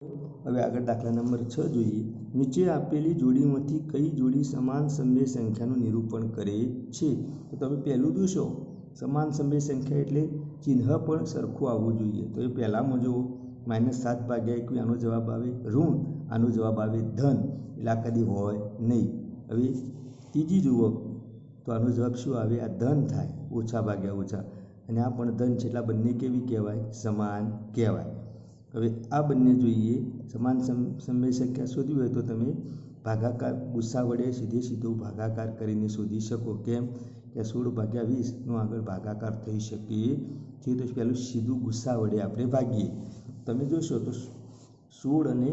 હવે આગળ દાખલા નંબર 6 જોઈએ। નીચે આપેલી જોડીમાંથી કઈ જોડી સમાન સમય સંખ્યાનું નિરૂપણ કરે છે? તો તમે પહેલું જોશો, સમાન સમય સંખ્યા એટલે ચિહ્ન પણ સરખું આવવું જોઈએ। તો એ પહેલામાં જુઓ, -7/21 આનો જવાબ આવે ઋણ, આનો જવાબ આવે ધન, એટલે આ કદી હોય નહીં। હવે ત્રીજી જુઓ તો આનો જવાબ શું આવે? આ ધન થાય, ઓછા ભાગ્યા ઓછા, અને આ પણ ધન છે, એટલે આ બંને કેવી કહેવાય? સમાન કહેવાય। હવે આ બંને જોઈએ, સમાન સમય સંખ્યા શોધવી હોય તો તમે ભાગાકાર ગુસ્સા વડે સીધો ભાગાકાર કરીને શોધી શકો। કેમ કે 16/20નો આગળ ભાગાકાર થઈ શકે છે, તો પહેલું સીધું ગુસ્સા વડે આપણે ભાગીએ। તમે જોશો તો 16 અને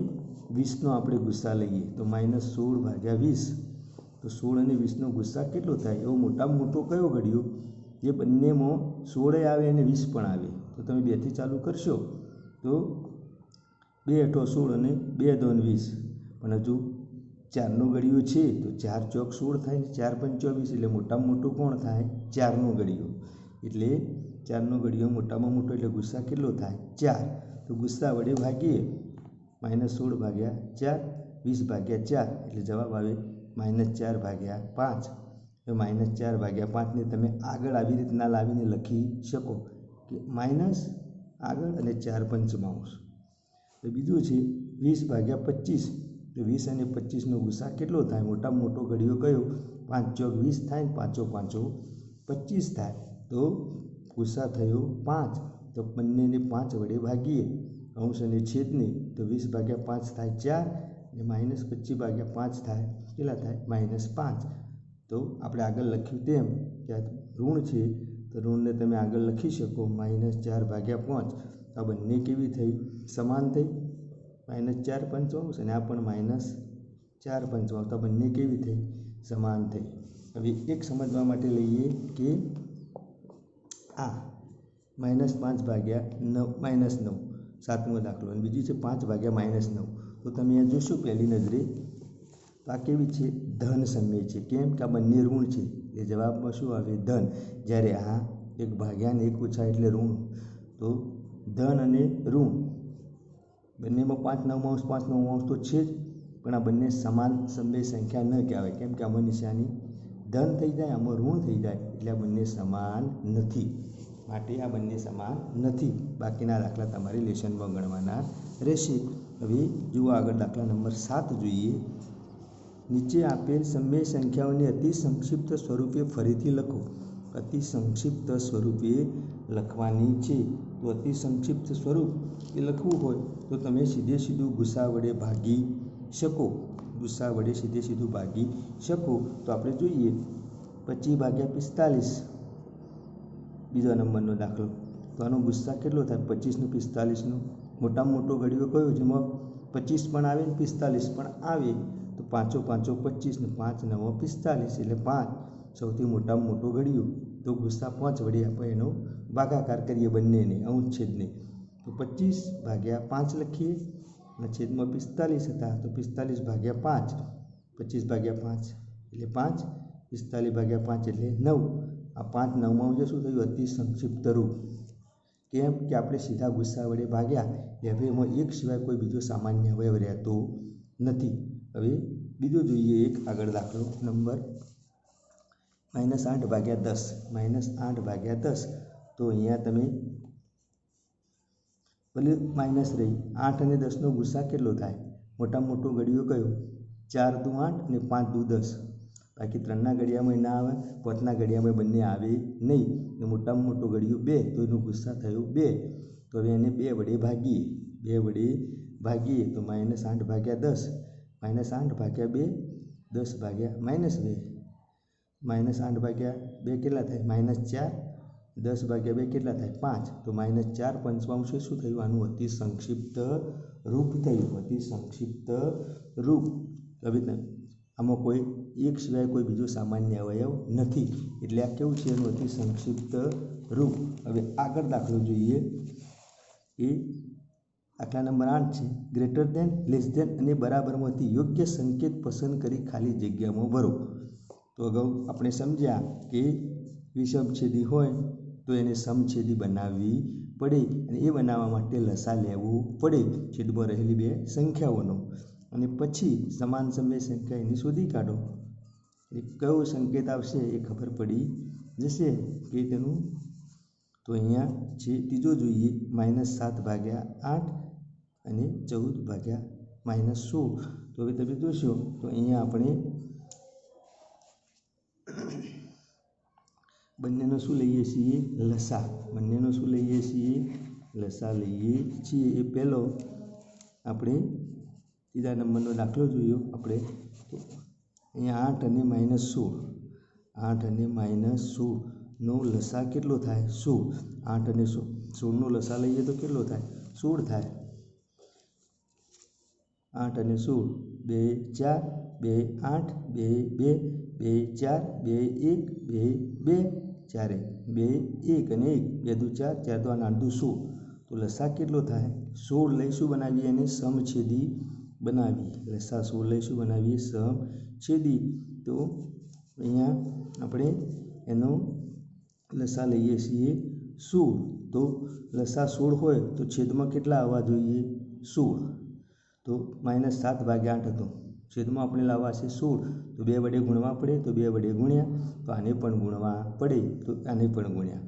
20નો આપણે ગુસ્સા લઈએ તો -16/20, તો 16 અને 20નો ગુસ્સા કેટલો થાય? એવો મોટામાં મોટો કયો ઘડ્યો? જે બંનેમાં 16 આવે અને 20 પણ આવે, તો તમે 2થી ચાલુ કરશો તો 2 × 8 = 16 અને 2 × 2 = 20, પણ હજુ 4નો ઘડિયો છે તો 4 × 4 = 16 થાય, 4 × 5 = 24, એટલે મોટામાં મોટો કોણ થાય? 4નો ઘડિયો। એટલે 4નો ઘડિયો મોટામાં મોટો, એટલે ગુસ્સા કેટલો થાય? 4। તો ગુસ્સા વડે ભાગીએ, -16/4, 20/4, એટલે જવાબ આવે -4/5। તો -4/5ને તમે આગળ આવી રીતના લાવીને લખી શકો કે માઇનસ આગળ અને 4/5। તો બીજું છે 20/25, તો 20 અને 25નો ગુસ્સા કેટલો થાય? મોટામાં મોટો ઘડિયો કયો? 5 × 4 = 20 થાય, 5 × 5 = 25 થાય, તો ગુસ્સા થયો 5। તો બંનેને 5 વડે ભાગીએ, અંશ અને છેદને, તો 20/5 થાય 4, અને -25/5 થાય કેટલા થાય? -5। તો આપણે આગળ લખ્યું તેમ કે આ ઋણ છે, તો ઋણને તમે આગળ લખી શકો -4/5। તો આ બંને કેવી થઈ? સમાન થઈ, -4/5, અને આ પણ -4/5, તો બંને કેવી થઈ? સમાન થઈ। હવે એક સમજવા માટે લઈએ કે આ -5/9, 7મો દાખલો, અને બીજી છે 5/-9, તો તમે અહીંયા જોશો પહેલી નજરે તો આ કેવી છે? ધન સમય છે। કેમ કે આ બંને ઋણ છે, એ જવાબમાં શું આવે? ધન। જ્યારે આ એક ભાગ્યા અને એક ઓછા એટલે ઋણ, તો ધન અને ઋણ બંનેમાં 5/9, 5/9 તો છે જ, પણ આ બંને સમાન સમય સંખ્યા ન કહેવાય। કેમ કે આમાં નિશાની ધન થઈ જાય, આમાં ઋણ થઈ જાય, એટલે આ બંને સમાન નથી, માટે આ બંને સમાન નથી। બાકીના દાખલા તમારે લેશનમાં ગણવાના રહેશે। હવે જુઓ આગળ દાખલા નંબર 7 જોઈએ। નીચે આપેલ સમય સંખ્યાઓને અતિ સંક્ષિપ્ત સ્વરૂપે ફરીથી લખો। અતિ સંક્ષિપ્ત સ્વરૂપે લખવાની છે, તો અતિ સંક્ષિપ્ત સ્વરૂપ એ લખવું હોય તો તમે સીધું ગુસ્સા વડે ભાગી શકો। ગુસ્સા વડે સીધું ભાગી શકો, તો આપણે જોઈએ 25/45, બીજો નંબરનો દાખલો, તો આનો ગુસ્સા કેટલો થાય? 25 નો 45નો, મોટામાં મોટો ઘડિયો કયો? જેમાં 25 પણ આવે ને 45 પણ આવે, તો 5 × 5 = 25, ને 5 × 9 = 45, એટલે 5 સૌથી મોટામાં મોટો ઘડિયો। તો ગુસ્સા 5 વડે આપણે એનો ભાગાકાર કરીએ બંનેને, અંશ છેદને, તો 25/5 લખીએ, અને છેદમાં 45 હતા, તો 45/5, 25/5 એટલે 5, 45/5 એટલે 9। આ 5 9માં શું થયું? અતિ સંક્ષિપ્ત રૂપ। કેમ કે આપણે સીધા ગુસ્સા વડે ભાગ્યા, એટલે એમાં એક સિવાય કોઈ બીજો સામાન્ય અવયવ રહેતો નથી। હવે બીજો જોઈએ એક આગળ દાખલો નંબર -8/10, -8/10, તો અહીંયા તમે ભલે માઇનસ રહી, 8 અને 10નો ગુસ્સા કેટલો થાય? મોટામાં મોટો ઘડિયો કયો? 4 × 2 = 8 અને 5 × 2 = 10, બાકી 3ના ઘડિયામાં ના આવે, 5ના ઘડિયામાં બંને આવે નહીં, ને મોટામાં મોટો ઘડિયો 2, તો એનો ગુસ્સા થયો 2। તો હવે એને 2 વડે ભાગીએ, તો -8/10, -8/2, 10/-2, -8/2 કેટલા થાય? -4, 10/2 કેટલા થાય? 5, તો -4/5 એ શું થયું? આનું અતિ સંક્ષિપ્ત રૂપ થયું, અતિ સંક્ષિપ્ત રૂપ। હવે આમાં કોઈ એક સિવાય કોઈ બીજો સામાન્ય અવયવ નથી, એટલે આ કેવું છે? એનું અતિ સંક્ષિપ્ત રૂપ। હવે આગળ દાખલો જોઈએ એ દાખલા નંબર 8 છે। ગ્રેટર ધેન, લેસ ધેન અને બરાબરમાંથી યોગ્ય સંકેત પસંદ કરી ખાલી જગ્યામાં ભરો। તો અગાઉ આપણે સમજ્યા કે વિષમછેદી હોય તો એને સમછેદી બનાવવી પડે અને એ બનાવવા માટે લસા લેવું પડે છેદમાં રહેલી બે સંખ્યાઓનો. અને પછી સમાન સમય સંખ્યા એની શોધી કાઢો. એ કયો સંકેત આવશે એ ખબર પડી જશે કે તેનું. તો અહીંયા છે ત્રીજો જોઈએ -7/8 અને 14/-16. તો હવે તમે જોશો તો અહીંયા આપણે બંનેનો શું લઈએ છીએ? લસા. બંનેનો શું લઈએ છીએ? લસા લઈએ છીએ. એ પહેલો આપણે ત્રીજા નંબરનો દાખલો જોયો આપણે. તો અહીંયા 8 અને -16. 8 અને -16નો લસા કેટલો થાય? 16. 8 અને 16નો લસા લઈએ તો કેટલો થાય? 16 થાય. 8 અને 16 2 4 2 8 2 2 2 4 2 1 2 2 4 2 1 અને 1 2 દુ 4 4 દુ 8 દુ 16. તો લસા કેટલો થાય? 16 લઈશું બનાવીએ એને સમછેદી બનાવીએ. લસા 16 લઈશું બનાવીએ સમછેદી. તો અહીંયા આપણે એનો લસા લઈએ છીએ 16. તો લસા 16 હોય તો છેદમાં કેટલા આવવા જોઈએ? 16. તો -7/8 હતો. છેદમાં આપણે લાવવા છે 16. તો 2 વડે ગુણવા પડે તો 2 વડે ગુણ્યા. તો આને પણ ગુણવા પડે તો આને પણ ગુણ્યા.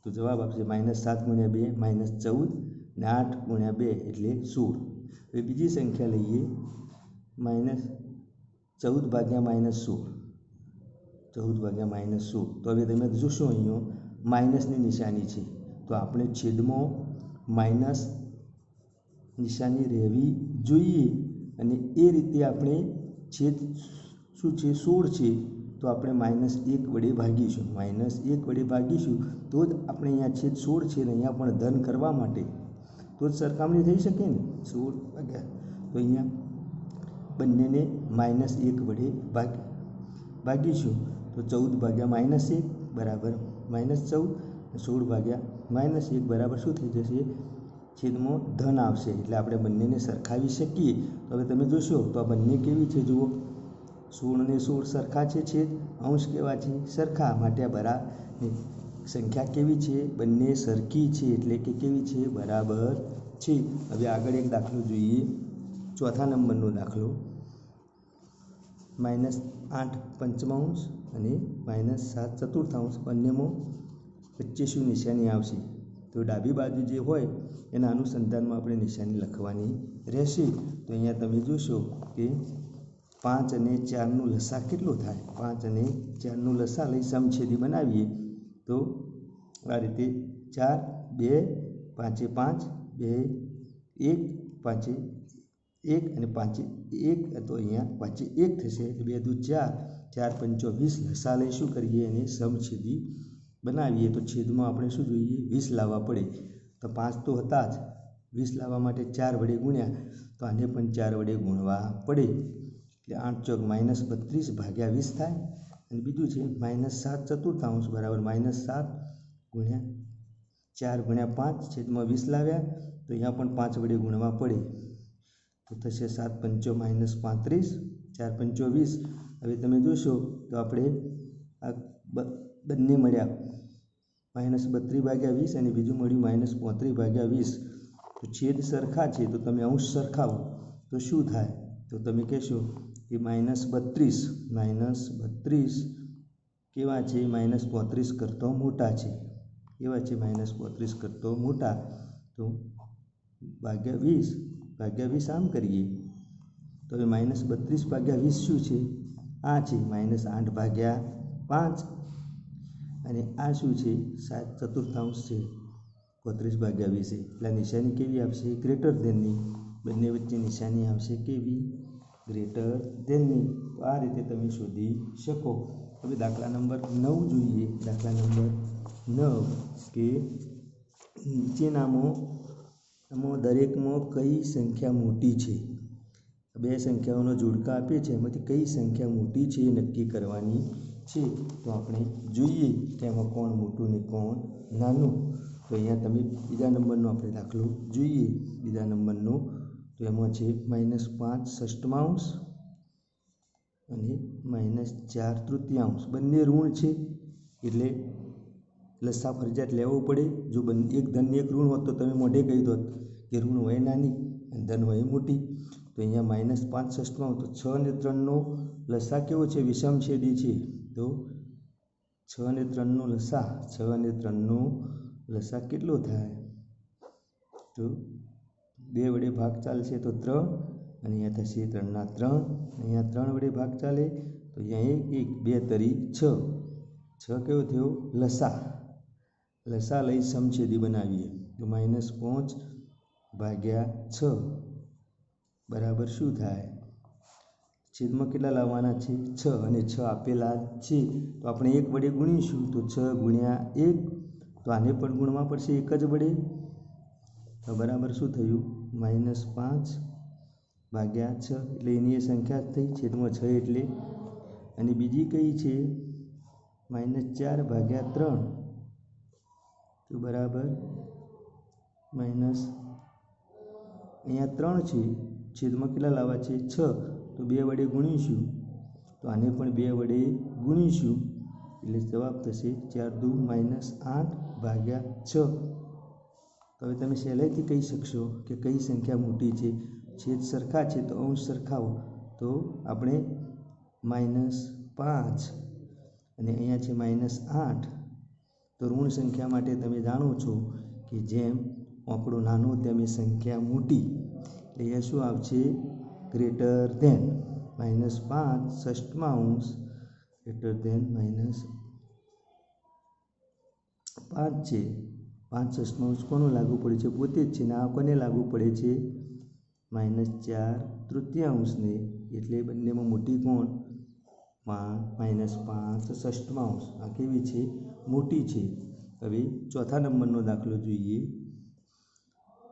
તો જવાબ આપશે -7 × 2 -14 અને 8 × 2 એટલે 16. હવે બીજી સંખ્યા લઈએ -14/-16. 14/-16. તો હવે તમે જોશો અહીંયા માઇનસની નિશાની છે. તો આપણે છેદમાં માઇનસ નિશાની રહેવી જોઈએ. અને એ રીતે આપણે છેદ શું છે? 16 છે. તો આપણે -1 વડે ભાગીશું. -1 વડે ભાગીશું તો જ આપણે અહીંયા છેદ 16 છે ને અહીંયા પણ ધન કરવા માટે તો જ સરખામણી થઈ શકે ને. 16 તો અહીંયા બંનેને -1 વડે ભાગીશું. તો 14/-1 બરાબર -14. 16/-1 બરાબર શું થઈ જશે? છેદમાં ધન આવશે. એટલે આપણે બંનેને સરખાવી શકીએ. તો હવે તમે જોશો તો આ બંને કેવી છે જુઓ. 16 ને 16 સરખા છે. છેદ અંશ કેવા છે? સરખા. માટે આ બરાબર સંખ્યા કેવી છે? બંને સરખી છે. એટલે કે કેવી છે? બરાબર છે. હવે આગળ એક દાખલો જોઈએ. ચોથા નંબરનો દાખલો -8/5 અને -7/4 બંનેમાં વચ્ચે શું નિશાની આવશે? તો ડાબી બાજુ જે હોય એના અનુસંધાનમાં આપણે નિશાની લખવાની રહેશે. તો અહીંયા તમે જોશો કે 5 અને 4નો લસા કેટલો થાય? 5 અને 4નો લસા લઈ સમછેદી બનાવીએ. તો આ રીતે 4 2 5 5 2 1 5 1 અને 5 1. તો અહીંયા 5 1 થશે. 2 દુ 4 4 5 20 લસા લઈ શું કરીએ? એને સમછેદી બનાવીએ. તો છેદમાં આપણે શું જોઈએ? 20 લાવવા પડે. તો 5 તો હતા જ. 20 લાવવા માટે 4 વડે ગુણ્યા. તો આને પણ 4 વડે ગુણવા પડે. એટલે 8 ચોક -32/20 થાય. અને બીજું છે -7/4 બરાબર -7 ગુણ્યા 4 ગુણ્યા 5 છેદમાં 20 લાવ્યા. તો અહીંયા પણ 5 વડે ગુણવા પડે. તો થશે 7 5 -35 4 5 20. હવે તમે જોશો તો આપણે આ બંને મળ્યા -32/20 અને બીજું મળ્યું -35/20. તો છેદ સરખા છે. તો તમે અંશ સરખાવો તો શું થાય? તો તમે કહેશો કે -32 કેવા છે? -35 કરતો મોટા છે. કેવા છે? -35 કરતો મોટા. તો -20 આમ કરીએ. તો હવે -32/20 શું છે? આ છે -8/5. અને આ શું છે? 7/4 છે. 35/20. એટલે નિશાની કેવી આવશે? ગ્રેટર ધેનની. બંને વચ્ચે નિશાની આવશે કેવી? ગ્રેટર ધેનની. તો આ રીતે તમે શોધી શકો. હવે દાખલા નંબર 9 જોઈએ. દાખલા નંબર 9 કે નીચેનામાં દરેકમાં કઈ સંખ્યા મોટી છે? બે સંખ્યાઓનો જોડકા આપે છે. એમાંથી કઈ સંખ્યા મોટી છે એ નક્કી કરવાની છે. તો આપણે જોઈએ કે એમાં કોણ મોટું ને કોણ નાનું. તો અહીંયા તમે બીજા નંબરનો આપણે દાખલો જોઈએ. બીજા નંબરનો તો એમાં છે -5/6 અને -4/3. બંને ઋણ છે એટલે લસા ફરજિયાત લેવો પડે. જો એક ધન ને એક ઋણ હોત તો તમે મોઢે કહી દોત કે ઋણ હોય નાની અને ધન હોય મોટી. તો અહીંયા -5/6 તો 6 અને 3નો લસા કેવો છે? વિષમછેદી છે. તો 6 અને 3નો લસા કેટલો થાય? તો 2 વડે ભાગ ચાલશે તો 3 અને અહીંયા થશે 3 ના 3. અહીંયા 3 વડે ભાગ ચાલે તો અહીંયા 1 2 તરી 6. 6 કેવો થયો? લસા લઈ સમછેદી બનાવીએ તો -5/6 બરાબર શું થાય? છેદમાં કેટલા લાવવાના છે? 6 અને 6 આપેલા છે તો આપણે 1 વડે ગુણીશું તો 6 ગુણ્યા 1. તો આને પણ ગુણવા પડશે 1 જ વડે. તો બરાબર શું થયું? -5/6 એટલે એની એ સંખ્યા થઈ છેદમાં 6 એટલે. અને બીજી કઈ છે? -4/3 તો બરાબર અહીંયા 3 છે, છેદમાં કેટલા લાવવા છે? 6 તો 2 વડે ગુણીશું તો આને પણ 2 વડે ગુણીશું એટલે જવાબ થશે 4 દુ -8/6. તો હવે તમે સહેલાઈથી કહી શકશો કે કઈ સંખ્યા મોટી છે. છેદ સરખા છે તો અંશ સરખાવો. તો આપણે -5 અને અહીંયા છે -8. તો ઋણ સંખ્યા માટે તમે જાણો છો કે જેમ આંકડો નાનો તેમ એ સંખ્યા મોટી. એટલે અહીંયા શું આવશે? ગ્રેટર ધેન -5/6 ગ્રેટર ધેન -5 છે. 5/6 કોનો લાગુ પડે છે? પોતે જ છે ને આ કોને લાગુ પડે છે? -4/3 ને. એટલે બંનેમાં મોટી કોણ? -5/6. આ કેવી છે? મોટી છે. હવે ચોથા નંબરનો દાખલો જોઈએ.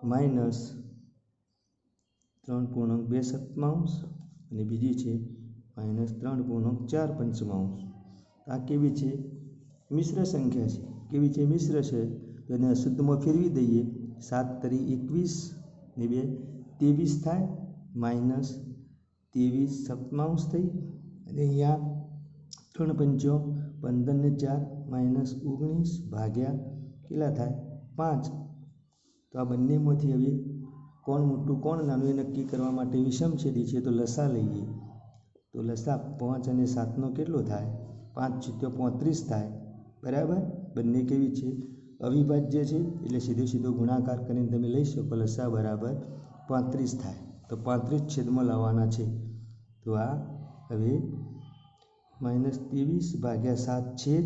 -3.2 અને બીજી છે -3.4. આ કેવી છે? મિશ્ર સંખ્યા છે. કેવી છે? મિશ્ર છે. તો એને અશુદ્ધમાં ફેરવી દઈએ. 7 તરી 21 ને 2 23 થાય. -23/7 થઈ. અને અહીંયા 3 પંચો 15 ને 4 -19 ભાગ્યા કેટલા થાય? 5. તો આ બંનેમાંથી હવે કોણ મોટું કોણ નાનું એ નક્કી કરવા માટે વિષમછેદી છે તો લસા લઈએ. તો લસા 5 અને 7નો કેટલો થાય? 5 × 35 થાય. બરાબર. બંને કેવી છે? અવિભાજ્ય છે. એટલે સીધો ગુણાકાર કરીને તમે લઈ શકો. લસા બરાબર 35 થાય. તો 35 છેદમાં લાવવાના છે. તો આ હવે -23/7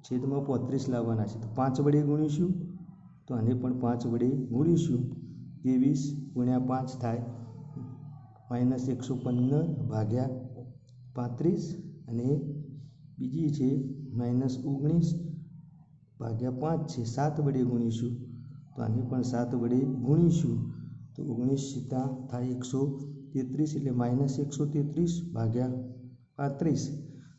છેદમાં 35 લાવવાના છે. તો 5 વડે ગુણીશું તો આને પણ 5 વડે ગુણીશું. 23 × 5 થાય -115/35. અને બીજી છે -19/5 છે. 7 વડે ગુણીશું તો આને પણ 7 વડે ગુણીશું તો 19 થાય 133 એટલે -133/35.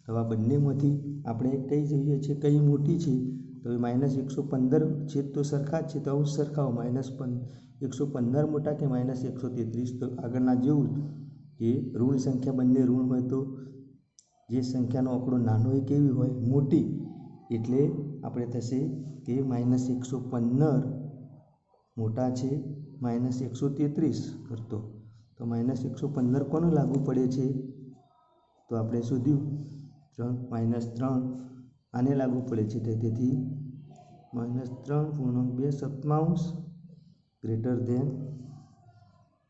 તો આ બંનેમાંથી આપણે કઈ જોઈએ છે? કઈ મોટી છે? તો -115 છેદ તો સરખા જ છે તો અંશ સરખાવો. -115 મોટા કે -133? તો આગળના જેવું કે ઋણ સંખ્યા બંને ઋણ હોય તો જે સંખ્યાનો આંકડો નાનો એ કેવી હોય? મોટી. એટલે આપણે થશે કે -115 મોટા છે -133 કરતો. તો -115 કોને લાગુ પડે છે? તો આપણે શોધ્યું 3 આને લાગુ પડે છે. તેથી -3.2 ગ્રેટર ધેન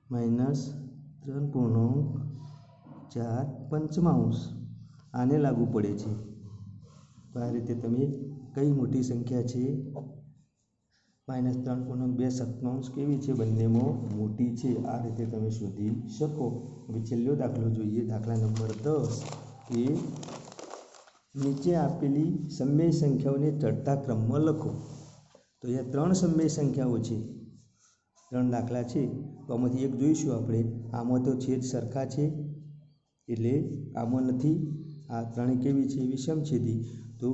-3.4 આને લાગુ પડે છે. તો આ રીતે તમે કઈ મોટી સંખ્યા છે? -3.2 કેવી છે? બંનેમાં મોટી છે. આ રીતે તમે શોધી શકો. હવે છેલ્લો દાખલો જોઈએ. દાખલા નંબર 10 એ નીચે આપેલી સમય સંખ્યાઓને ચડતા ક્રમમાં લખો. તો અહીંયા 3 સમય સંખ્યાઓ છે. 3 દાખલા છે. તો આમાંથી એક જોઈશું આપણે. આમાં તો છેદ સરખા છે એટલે આમાં નથી. આ 3 કેવી છે? વિષમછેદી. તો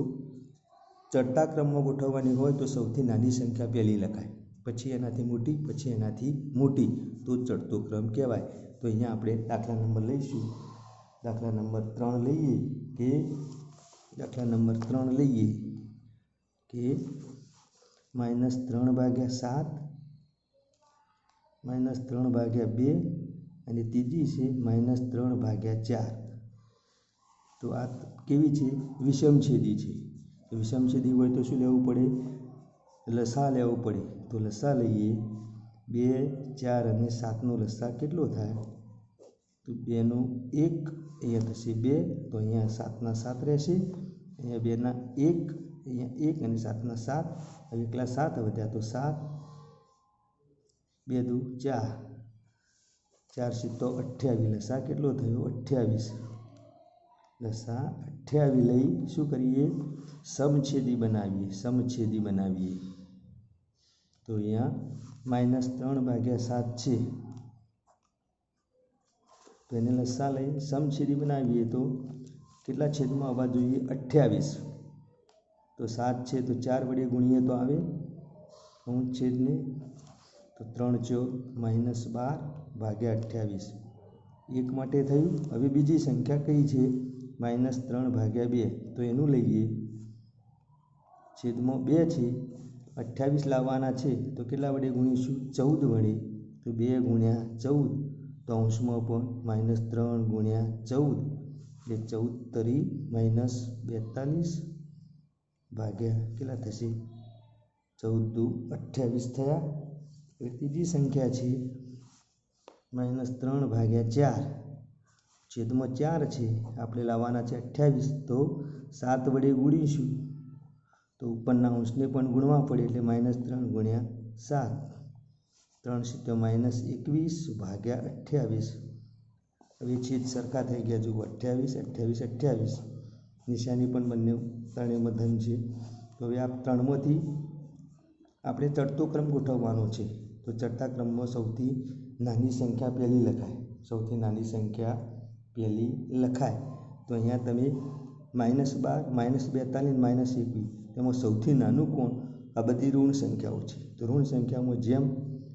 ચડતા ક્રમમાં ગોઠવવાની હોય તો સૌથી નાની સંખ્યા પહેલી લખાય, પછી એનાથી મોટી, પછી એનાથી મોટી, તો ચડતો ક્રમ કહેવાય. તો અહીંયા આપણે દાખલા નંબર લઈશું. દાખલા નંબર 3 લઈએ કે -3/7 -3/2 અને ત્રીજી છે -3/4. તો આ કેવી છે? વિષમછેદી છે. વિષમછેદી હોય તો શું લેવું પડે? લસા લેવું પડે. તો લસા લઈએ. 2, 4 અને 7નો લસા કેટલો થાય? તો 2નો 1 અહીંયા થશે 2, તો અહીંયા 7ના 7 રહેશે. અહીંયા 2ના 1, અહીંયા 1 અને 7ના 7. હવે એકલા 7 વધ્યા તો 7, 2 દુ 4, 4 સિત્તો 28. લસા કેટલો થયો? 28. લસા 28 લઈ શું કરીએ? સમછેદી બનાવીએ. તો અહીંયા -3/7 છે. તો એને લસા લઈ સમછેદી બનાવીએ તો કેટલા છેદમાં આવવા જોઈએ? 28. તો 7 છે તો 4 વડે ગુણીએ તો આવે છેદને. તો 3 ચોક -12/28. 1 માટે થયું. હવે બીજી સંખ્યા કઈ છે? -3/2. તો એનું લઈએ. છેદમાં 2 છે, 28 લાવવાના છે તો કેટલા વડે ગુણીશું? 14 વડે. તો 2 × 14. તો અંશમાં પણ -3 × 14 એટલે 14 - 42 કેટલા થશે? 14 દુ 28 થયા. હવે ત્રીજી સંખ્યા છે -3/4. છેદમાં 4 છે, આપણે લાવવાના છે 28. તો 7 વડે ગુણીશું તો ઉપરના અંશને પણ ગુણવા પડે એટલે -3 × 7. 3 સિત્તો -21/28. હવે છેદ સરખા થઈ ગયા. જુઓ 28, 28, 28. નિશાની પણ બંને ત્રણેયમાં ધન છે. તો હવે આ ત્રણમાંથી આપણે ચડતો ક્રમ ગોઠવવાનો છે. તો ચડતા ક્રમમાં સૌથી નાની સંખ્યા પહેલી લખાય. તો અહીંયા તમે -12, -42, -21 તેમાં સૌથી નાનું કોણ? આ બધી ઋણ સંખ્યાઓ છે. તો ઋણ સંખ્યામાં જેમ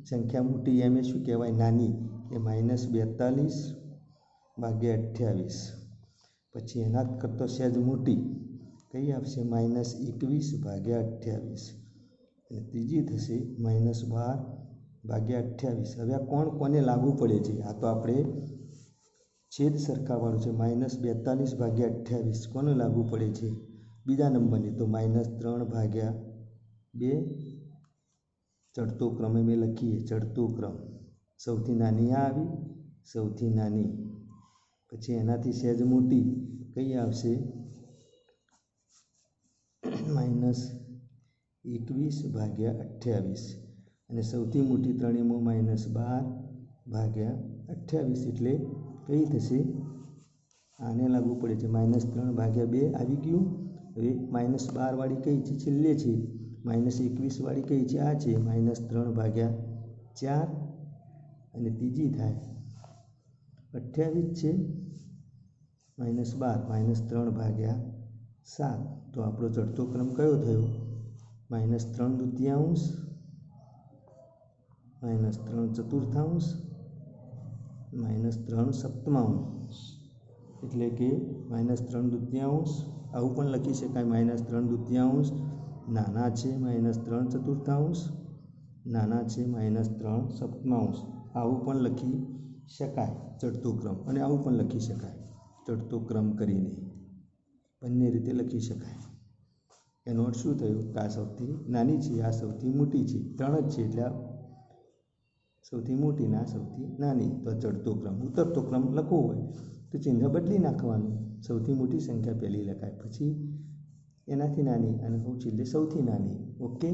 સંખ્યા મોટી એમ એ શું કહેવાય? નાની. એ -42/28. પછી એના કરતાં સહેજ મોટી કઈ આવશે? -21/28. અને ત્રીજી થશે -12/28. હવે આ કોને લાગુ પડે છે? આ તો આપણે છેદ સરખાવવાનું છે. -42/28 કોને લાગુ પડે છે? બીજા નંબરની. તો -3/2. ચડતો ક્રમ અમે લખીએ. ચડતો ક્રમ સૌથી નાની આ આવી, સૌથી નાની. પછી એનાથી સહેજ મોટી કઈ આવશે? -21/28. અને સૌથી મોટી ત્રણેયમાં -12/28 એટલે કઈ થશે? આને લાગુ પડે છે. -3/2 આવી ગયું. હવે -12 વાળી કઈ છે? છેલ્લે છે. -21 વાળી કઈ છે? આ છે. -3/4. અને ત્રીજી થાય 28 છે. -12 -3/7. તો આપણો ચડતો ક્રમ કયો થયો? -3 દૂતીયાંશ, -3 ચતુર્થાંશ, -3 સપ્તમાંશ. એટલે કે -3 દૂતીયાંશ. આવું પણ લખી શકાય. -3 દૂતીયાંશ નાના છે -3 ચતુર્થાંશ, નાના છે -3 સપ્તમાંશ. આવું પણ લખી શકાય ચડતો ક્રમ. અને આવું પણ લખી શકાય ચડતો ક્રમ કરીને. બંને રીતે લખી શકાય. એનો અર્થ શું થયો? કે આ સૌથી નાની છે, આ સૌથી મોટી છે. 3 જ છે એટલે આ સૌથી મોટી ને આ સૌથી નાની. તો ચડતો ક્રમ. ઉતરતો ક્રમ લખવો હોય તો ચિહ્ન બદલી નાખવાનું. સૌથી મોટી સંખ્યા પહેલી લખાય, પછી એનાથી નાની અને છેલ્લે સૌથી નાની. ઓકે.